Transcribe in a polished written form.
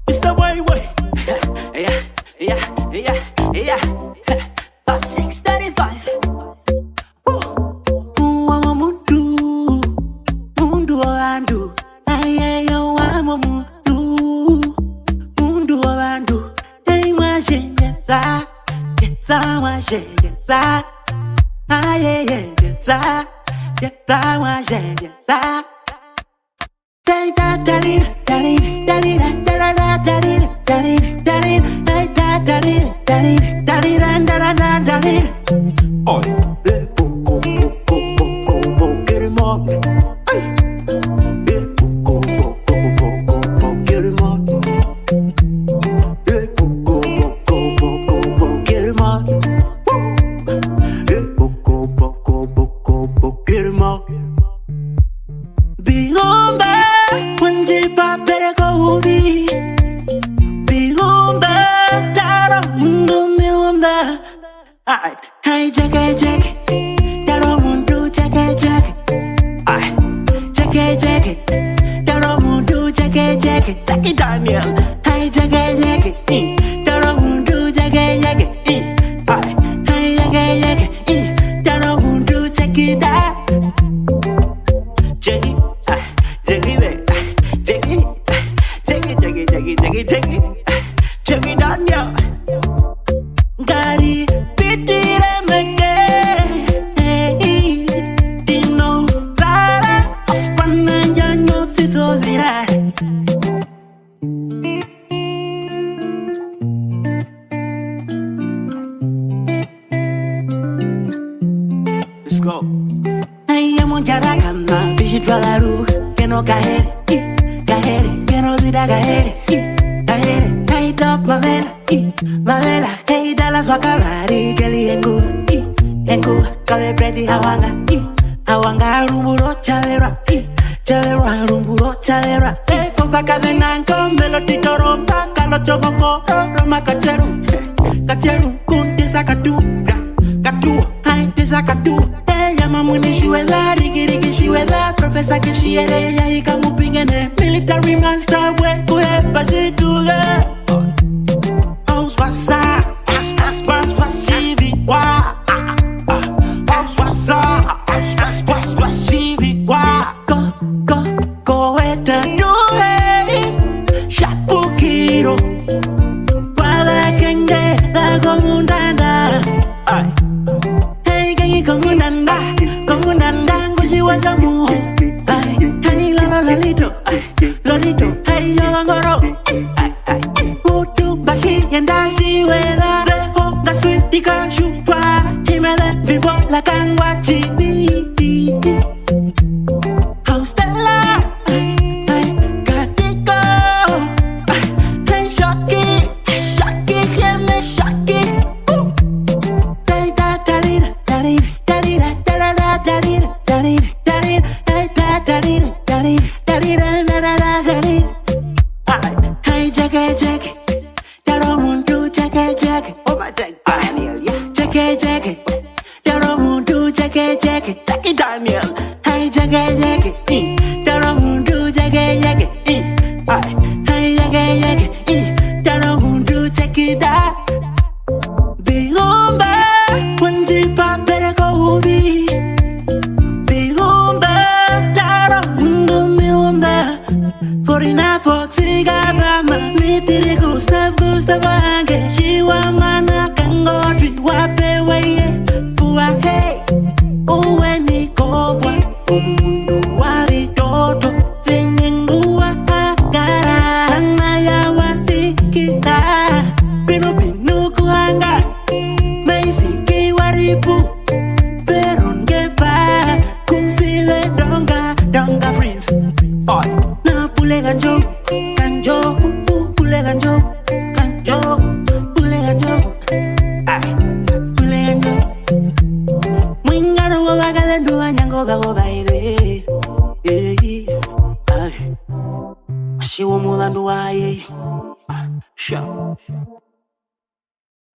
It's the way. Yeah. 635. Wa mundu wandu. Ayeyo wa mundu wandu. Hey mwajengeza, yeza mwajengeza. Ayeyeza, yeza mwajengeza. Hey, Jackie, Daro Mundu, Jackie. Ay, Jackie, Daro Mundu, Jackie. Jackie Daniel. Hey, Jackie, Daro Mundu, Jackie. Ay, hey, Jackie, Daro Mundu, Jackie Da. Jackie, Jackie Daniel. Gary. Let's go. I am on Jarakama, Bishop Valaru, Keno Gahere, Keno Zida Gahere, tight up Mavela, hey Dallas Wakarari, Kelly Engu, Kale Brady Hawanga, Rumuro Chavera, Rumuro Chavera, hey, Fofa Kavenanko, Melody Toromba, Kalo Chokoko, Roma Kacheru, Kunti Sakatu, Hai, Tisakatu. Mamuni shiwela, rigi shiwela. Professor kishiere ya hika mupingene. Military master we kuhepa situge. House wasa, CV wa. House wasa, CV wa. Go weta duhe. Shapukiro. Wala kenge la gomundanda. Hey gengi gomundanda. Hey, Lolito, hey, Yolangoro. Utu bashi yandashi wela. Reho na sweetie kashukwa. Himele vivo la kangwa chibi. Haustella, hey, Katiko. Hey, Shocky, yeme Shocky. Hey, dalira. Hey, Jackie, Daro Mundu, Jackie. Over Daniel, yeah. Jackie, Daro Mundu, Jackie. Jackie Daniel. Hey, Jackie, Daro Mundu, Jackie. Hey, Jackie, Daro Mundu, Jackie Da. Bigumba, Punji Papere Kobi. Forina Foxy Gabama, Mitiri Gustav Ange, Shiwa Mana Kangotri, Wape Waye, Pua Hey, Uweni Kowa, Umundu Wari Toto, Finyingua Gara, Anaya Watikita, Pinu Kuanga, Maisi Kiwaripu, Peron Gepa, Kumfile Donga Prince. Pule ganjo, ay, pule ganjo. Mwingano wabagale nduwa nyango gago baile, ay, ashiwo mulandu wa ye, sure.